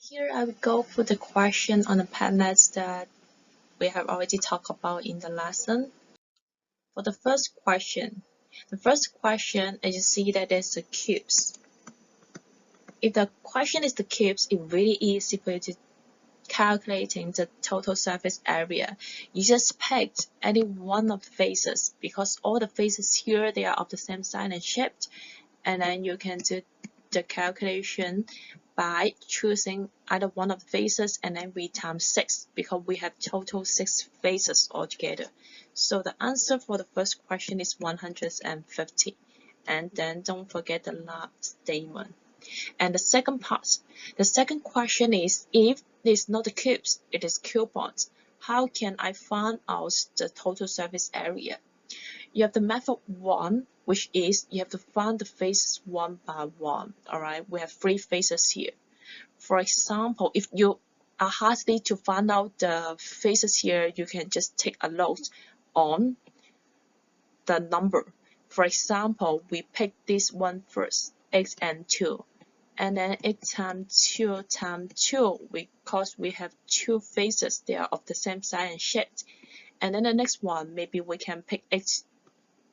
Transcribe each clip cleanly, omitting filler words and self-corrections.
Here I will go for the question on the Padlet that we have already talked about in the lesson. For the first question, as you see that there's the cubes. If the question is the cubes, it's really easy for you to calculating the total surface area. You just pick any one of the faces because all the faces here, they are of the same size and shape, and then you can do the calculation by choosing either one of the faces and then we times 6 because we have total 6 faces altogether. So the answer for the first question is 150. And then don't forget the last statement. And the second part, the second question is if it is not the cubes, it is cuboids. How can I find out the total surface area? You have the method 1, which is you have to find the faces one by one. Alright, we have 3 faces here. For example, if you are hardly to find out the faces here, you can just take a note on the number. For example, we pick this one first, x and 2. And then x times 2 times 2, because we have 2 faces, they are of the same size and shape. And then the next one, maybe we can pick x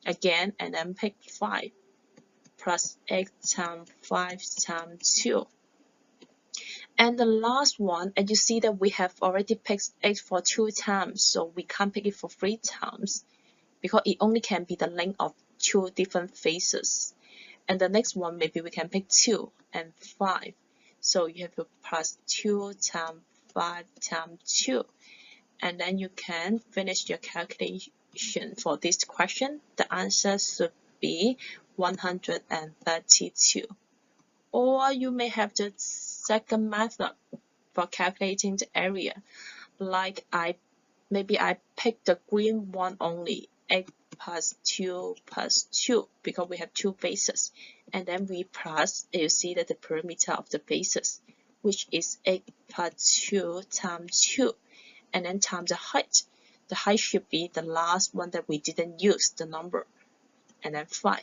again and then pick 5 plus x times 5 times 2. And the last one, and you see that we have already picked x for 2 times, so we can't pick it for 3 times because it only can be the length of 2 different faces. And the next one, maybe we can pick 2 and 5. So you have to plus 2 times 5 times 2. And then you can finish your calculation for this question. The answer should be 132. Or you may have the second method for calculating the area. Like maybe I pick the green one only, x plus 2 plus 2, because we have 2 faces. And then we plus, you see that the perimeter of the faces, which is x plus 2 times 2. And then times the height. The height should be the last one that we didn't use, the number. And then 5.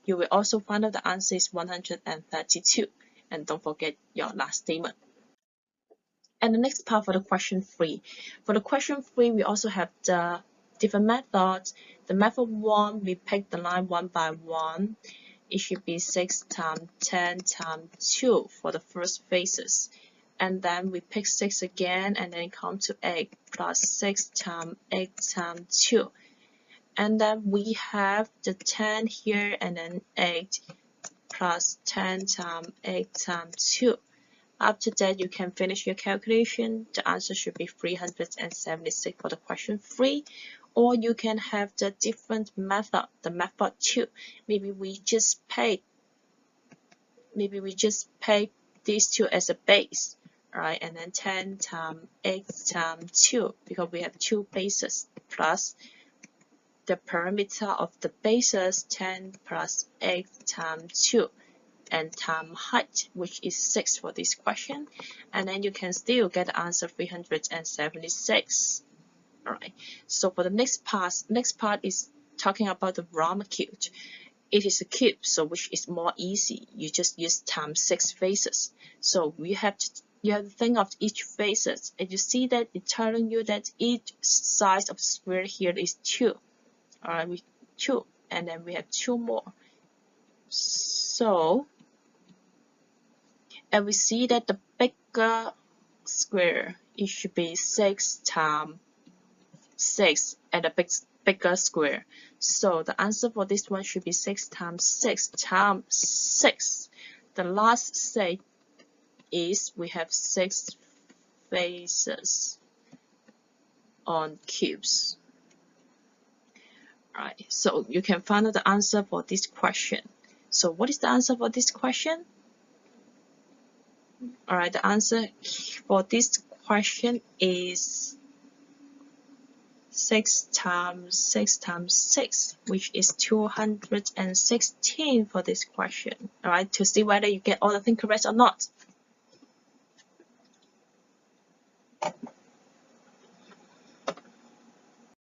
You will also find out the answer is 132. And don't forget your last statement. And the next part for the question 3. For the question 3, we also have the different methods. The method 1, we pick the line one by one. It should be 6 times 10 times 2 for the first faces. And then we pick 6 again and then come to 8 plus 6 times 8 times 2. And then we have the 10 here and then 8 plus 10 times 8 times 2. After that, you can finish your calculation. The answer should be 376 for the question 3. Or you can have the different method, the method 2. Maybe we just pick these two as a base, right? And then 10 times 8 times 2, because we have 2 bases, plus the perimeter of the bases, 10 plus 8 times 2. And time height, which is 6 for this question, and then you can still get the answer 376. Alright, so for the next part is talking about the Rama cube. It is a cube, so which is more easy. You just use times 6 faces. So you have to think of each faces, and you see that it's telling you that each size of the square here is 2. Alright, with 2, and then we have 2 more. So and we see that the bigger square, it should be 6 times 6 and a bigger square. So the answer for this one should be 6 times 6 times 6. The last say is we have 6 faces on cubes. Alright, so you can find out the answer for this question. So what is the answer for this question? Alright, the answer for this question is 6 times 6 times 6, which is 216 for this question. Alright, to see whether you get all the things correct or not.